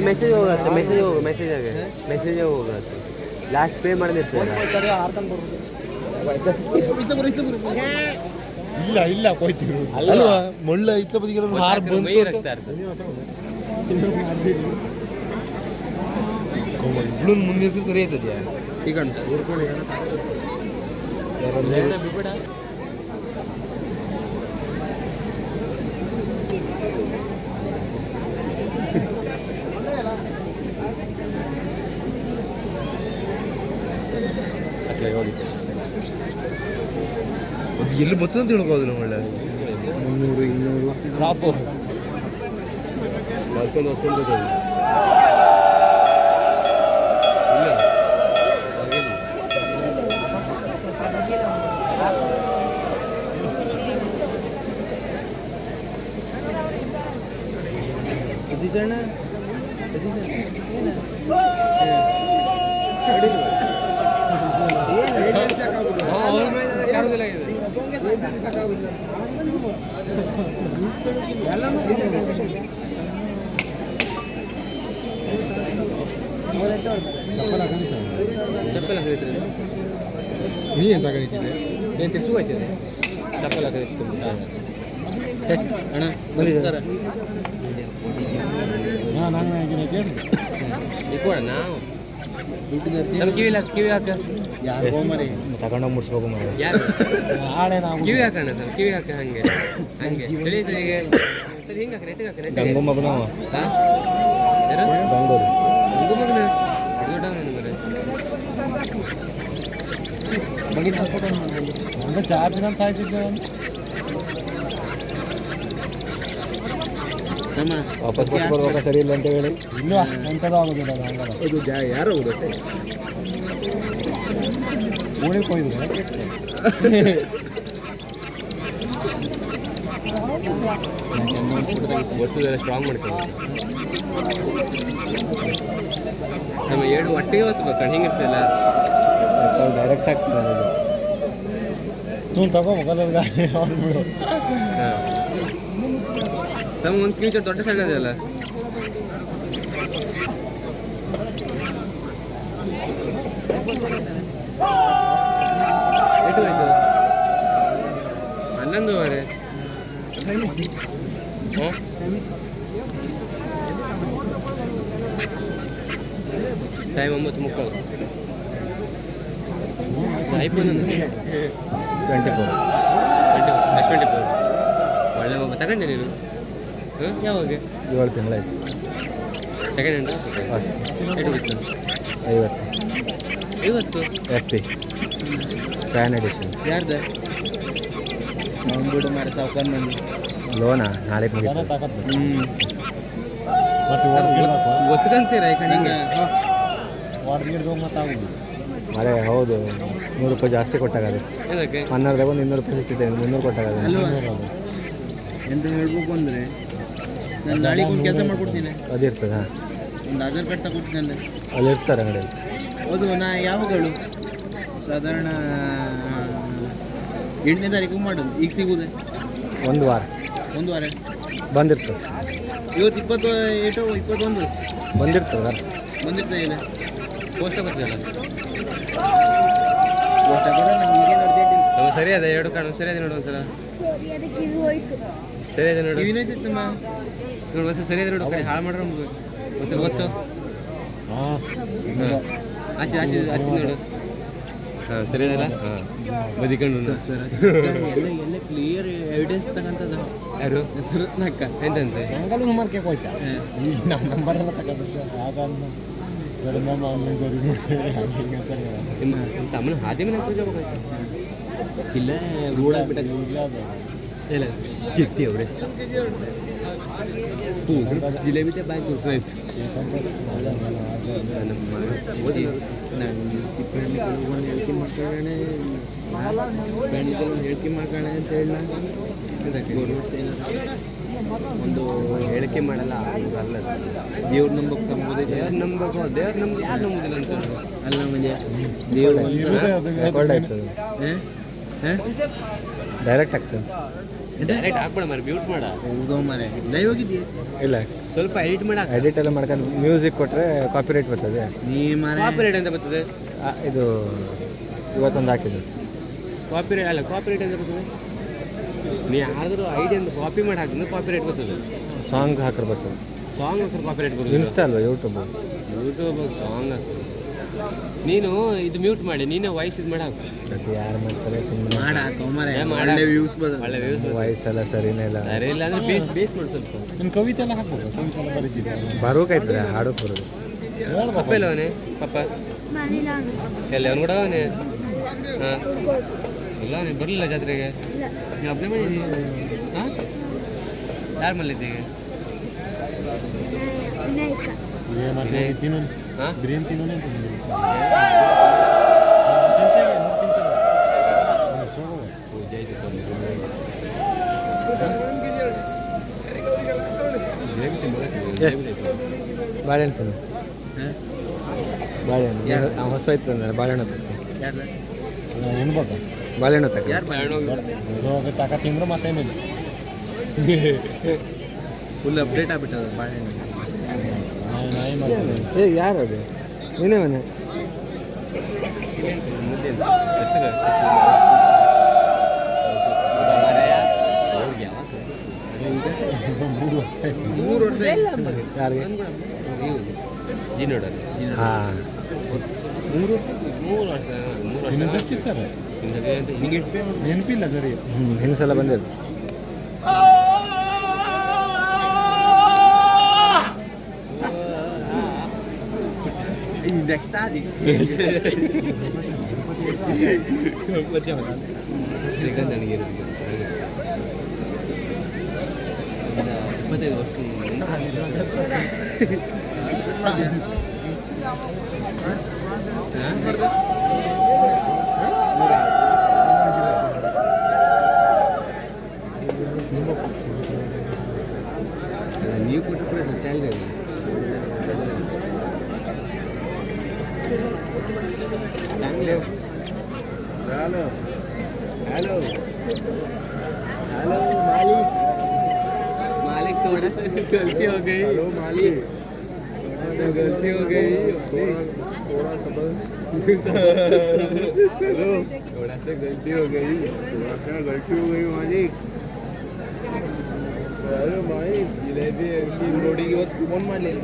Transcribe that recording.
Message ಹೋಗುತ್ತೆ message ಹೋಗುತ್ತೆ last pay ಮಾಡಿದಿರ್ತದೆ ಇಲ್ಲ ಕೊಯ್ತಿರು ಅಲ್ವಾ ಮುಳ್ಳ ಇತ್ತ ಬದಿಗೆ ಹಾರ್ ಬಂತು ಇಬ್ಳು ಮುಂದೆ ಸರಿ ಆಯ್ತದ್ಯಾ ಈಗ ಅದು ಎಲ್ಲಿ ಬರ್ತದೆ ಅಂತ ಹೇಳ್ಕೋದಿಲ್ಲ ಒಳ್ಳೆ 300 200 ರಾಪು ಹೊಸ್ಕೊಂಡು ಬರ್ತದೆ ಚಪ್ಪಲ ಕರೀತಾರೆ ನೀ ಎಂತ ಕರೀತಿದ್ದೆ ಏನು ತಿರ್ಸು ಹೋಯ್ತಿದೆ ಚಪ್ಪಲ ಕರೀತೀನಿ ಅಣ್ಣ ನಮಸ್ಕಾರ ಇಕ್ಕೋಣ ನಾವು ನಮ್ಮ ಕಿವಿ ಹಾಕ ತಗೊಂಡೋಗಿ ಮುಡ್ಸ್ಬೇಕು ಮರ ಯಾರು ಕಿವಿ ಹಾಕೋಣ ಸರ್ ಕಿವಿ ಹಾಕ ಹಂಗೆ ತಿಳಿಯುತ್ತೆ ಈಗ ಸರಿ ಹಿಂಗೆ ಹಾಕ್ರಿ ಎಟ್ಟಿಗೆ ಹಾಕ್ರಿ ಗಂಗು ಮಗನ ಹಾಂ ಯಾರು ಗಂಗು ಮಗನ ದೊಡ್ಡ ಮರ ಚಾರ್ಜ್ ನಾನು ಸಾಯ್ತಿದ್ದೆ ವಾಪಸ್ ಕೊಡ್ಬೇಕು ಸರಿ ಇಲ್ಲ ಅಂತ ಹೇಳಿ ಇಲ್ಲ ಎಂಥದ್ದು ಆಗೋದಿಲ್ಲ ಅದು ಯಾರು ಹೋಗುತ್ತೆ ಗೋಳಿ ಕೊಯ್ದು ಗೊತ್ತಿಲ್ಲ ಸ್ಟ್ರಾಂಗ್ ಮಾಡ್ತೀವಿ ನಮ್ಮ 7 ಒಟ್ಟಿಗೆ ಹೊತ್ಬೇಕು ಹಿಂಗಿರ್ತಲ್ಲ ಡೈರೆಕ್ಟ್ ಆಗ್ತದೆ ತೂ ತಗೋ ಮೊಗಲ ಗಾಡಿ ಅವ್ರು ಹಾಂ ತಮ್ಮ ಒಂದು ಫ್ಯೂಚರ್ ದೊಡ್ಡ ಸಣ್ಣ ಅದಲ್ಲ ಎಷ್ಟು ಆಯ್ತು 11:30 ಟೈಮ್ 9:30 ಐಫೋನ್ 24 ಒಳ್ಳೆ ಮೊಬೈಲ್ ತಗೊಂಡೆ ನೀನು ಯಾವಾಗ 7 ತಿಂಗಳಾಯ್ತು ಸೆಕೆಂಡ್ ಹ್ಯಾಂಡ್ ಅಷ್ಟು ಎಷ್ಟು ಬಿತ್ತು 50 FP ಫ್ಯಾನ್ ಎಡಿಷನ್ ಯಾರ್ದ ಬಿಡು ಮಾರ ಸಾವುಕಾರ ಮಂದಿ ಲೋನಾ ನಾಳೆ ಮುಗಿತು ಗೊತ್ತಂತೀರ ಹಿಂಗೆ ಮರೆ ಹೌದು 100 ರೂಪಾಯಿ ಜಾಸ್ತಿ ಕೊಟ್ಟಾಗದೆ ಏನಕ್ಕೆ 12 ಒಂದು 200 ರೂಪಾಯಿ ಸಿಕ್ಕಿದೆ 300 ಕೊಟ್ಟಾಗದೆ ಎಂತ ಹೇಳ್ಬೇಕು ಅಂದರೆ ನಾನು ನಾಳೆಗೆ ಒಂದು ಕೆಲಸ ಮಾಡ್ಕೊಡ್ತೀನಿ ಅದಿರ್ತದೆ ಹಾಂ ಒಂದು ಆಧಾರ್ ಕಾರ್ಡ್ ತಗೊಡ್ತೀನಿ ಅಲ್ಲಿ ಇರ್ತಾರೆ ಅಂಗಡಿಯಲ್ಲಿ ಹೌದು ನಾ ಯಾವಾಗಗಳು ಸಾಧಾರಣ 8ನೇ ತಾರೀಕು ಮಾಡೋದು ಈಗ ಸಿಗೋದೆ ಒಂದು ವಾರ ಬಂದಿರ್ತದೆ ಇವತ್ತು 21 ಬಂದಿರ್ತದೆ ಬಂದಿರ್ತದೆ ಇಲ್ಲ ಪೋಸ್ಟ್ ಬರ್ತಿದಲ್ಲ ಸರಿ ಅದ 2 ಕಾರಣ ಸರಿ ಅದ ನೋಡು ಒಂದ್ಸಲ ಸರಿ ಅದ ನೋಡು ಕಿವಿನೋಯ್ತಮ್ಮ ನೋಡು ಒಂದ್ಸಲ ಸರಿ ಅದ ನೋಡು ಕಡೆ ಹಾಳು ಮಾಡ್ರೆ ಒಂದ್ಸಲ ಗೊತ್ತು ಆಚೆ ನೋಡು ಹಾಂ ಸರಿ ಅದಲ್ಲ ಹಾಂ ಬದಿಕೊಂಡು ಸರ್ ಎಲ್ಲ ಕ್ಲಿಯರ್ ಎವಿಡೆನ್ಸ್ ತಗೊಂತದ ಯಾರು ಸುರತ್ನಕ್ಕ ಎಂತಂತೆ ನಂಗಲ್ಲೂ ನಂಬರ್ಗೆ ಹೋಯ್ತಾ ನಮ್ಮ ನಂಬರೆಲ್ಲ ತಗೊಂಡು ಆಗ ನಿಮ್ಮ ತಮ್ಮನ ಹಾದಿ ಮನೆ ಪೂಜೆ ಹೋಗಾಯ್ತು ಇಲ್ಲ ರೋಡಾಗಿ ಬಿಟ್ಟ ಇಲ್ಲ ಚಿಟ್ಟಿ ಅವರೇ ಜಿಲೇಬಿತೆ ಬಾಯಿ ಕೊಡ್ತಾಯಿತ್ತು ಓದಿ ನಾನು ತಿಪ್ಪಣ್ಣಿಗಳು ಹೇಳಿಕೆ ಮಾಡ್ಕೊಳ್ಳೋಣ ಬೆಣ್ಣಿಗಳು ಹೇಳಿಕೆ ಮಾಡ್ಕೊಳ್ಳೋಣ ಅಂತ ಹೇಳ ಗೌರ್ಮೆಂಟ್ ಒಂದು ಹೇಳಿಕೆ ಮಾಡಲ್ಲ ಅಲ್ಲ ದೇವ್ರ ನಂಬಕ್ಕೆ ನಂಬೋದೇ ದೇವ್ರ ನಂಬಬೇಕು ದೇವ್ರ ನಮ್ಗೆ ಯಾರು ನಂಬೋದಿಲ್ಲ ಅಂತ ಅಲ್ಲ ಮಂಜೆ ದೇವ್ರ ಡೈರೆಕ್ಟ್ ಆಗ್ತದೆ. ಡೈರೆಕ್ಟ್ ಹಾಕ್ಬೇಡ ಮರೆ, ಮ್ಯೂಟ್ ಮಾಡ. ಮರೆ ಲೈವ್ ಹೋಗಿದ್ದೀಯ? ಇಲ್ಲ, ಸ್ವಲ್ಪ ಎಡಿಟ್ ಮಾಡಿ ಹಾಕು. ಎಡಿಟ್ ಎಲ್ಲ ಮಾಡ್ಕೊಂಡು ಮ್ಯೂಸಿಕ್ ಕೊಟ್ಟರೆ ಕಾಪಿರೈಟ್ ಬರ್ತದೆ. ಕಾಪಿರೈಟ್ ಅಂತ ಬರ್ತದೆ. ಇದು ಇವತ್ತೊಂದು ಹಾಕಿದ್ದು ಕಾಪಿರೈಟ್ ಅಲ್ಲ, ಕಾಪಿರೈಟ್ ಅಂತ ಬರ್ತದೆ. ನೀ ಯಾವ್ದಾದ್ರು ಐಡಿಯಾ ಅಂತ ಕಾಪಿ ಮಾಡಿ ಹಾಕಿದ್ರೆ ಕಾಪಿರೈಟ್ ಬರ್ತದೆ. ಸಾಂಗ್ ಹಾಕಿದ್ರೆ ಬರ್ತದೆ. ಸಾಂಗ್ ಹಾಕಿದ್ರೆ ಕಾಪಿರೈಟ್ ಬರ್ತದೆ. ಇನ್ಸ್ಟಾ ಅಲ್ವಾ, ಯೂಟ್ಯೂಬ್ ಸಾಂಗ್ ಹಾಕ್ತದೆ. ನೀನು ಇದು ಮ್ಯೂಟ್ ಮಾಡಿ, ನೀನೇ ವಾಯ್ಸ್ ಇದು ಮಾಡಿ ಹಾಕು. ಅದು ಯಾರು ಮಾಡ್ತಾರೆ ಸುಮ್ಮನೆ ಒಳ್ಳೆ ವ್ಯೂಸ್ ವಾಯ್ಸ್ ಎಲ್ಲ ಸರಿನೇ ಇಲ್ಲ. ಸರಿ ಇಲ್ಲ ಅಂದ್ರೆ ಬೇಸ್ ಬೇಸ್ ಮಾಡಿ ಸ್ವಲ್ಪ. ನಿಮ್ಮ ಕವಿತೆ ಎಲ್ಲ ಹಾಕ್ಬೇಕು, ಕವಿತೆ ಎಲ್ಲ ಬರೀತಿದ್ದೆ ಬರೋಕಾಯ್ತದೆ, ಹಾಡೋಕೆ ಬರೋದು. ಪಪ್ಪ ಇಲ್ಲ ಅವನೇ, ಪಪ್ಪ ಎಲ್ಲ ಅವನು ಕೂಡ ಅವನೇ. ಹಾಂ ಇಲ್ಲ ಅವನೇ ಬರಲಿಲ್ಲ ಜಾತ್ರೆಗೆ. ನೀವು ಒಬ್ಬನೇ ಬಂದಿದ್ದೀವಿ. ಹಾಂ ಯಾರು ಮಲ್ಲಿದ್ದೀಗ? ಹಾಂ ಬಿರಿಯಾನಿ ತಿನ್ನೋಣ ಬಾಳೆಹಣ್ಣು ತಿನ್ನು. ಬಾಳೆಹಣ್ಣು ನಾವು ಹೊಸ ಇತ್ತು ಅಂದ್ರೆ ಬಾಳೆಹಣ್ಣು ತಕ್ಕ ಏನ್ಬೇಕು, ಬಾಳೆಹಣ್ಣು ತಕ್ಕ. ಯಾರು ಬಾಳೆಹಣ್ಣು ತಕ ತಿಂದ್ರೆ ಮತ್ತೇನಿಲ್ಲ, ಫುಲ್ ಅಪ್ಡೇಟ್ ಆಗ್ಬಿಟ್ಟದ ಬಾಳೆಹಣ್ಣು. ಏ ಯಾರು ಅದು? ನೀನೇ ಮನೆ ಮುದ್ದೆ ಯಾರಿಗೆ? ಜಿನೋಡಲ್ಲಿ. ಹಾಂ, 3 ವರ್ಷ ಸರ್ ಹಿಂಗೆ ನೆನಪಿಲ್ಲ ಸರಿ. ಹಿಂದೆ ಸಲ ಬಂದಿದ್ದು. ಶ್ರೀಕಾಂತ್ ನನಗೆ 25 ವರ್ಷ ನೀವು ಕೊಟ್ಟರು ಕೂಡ ಸ್ಯಾಲ್ರಿ ಅಲ್ಲ. हेलो हेलो हेलो मालिक मालिक थोड़ा सा गलती हो गई. हेलो मालिक गलती हो गई. थोड़ा सा गलती हो गई. थोड़ा सा गलती हो गई मालिक. हेलो मालिक जिलेबी रोटी की बात कौन मान ले.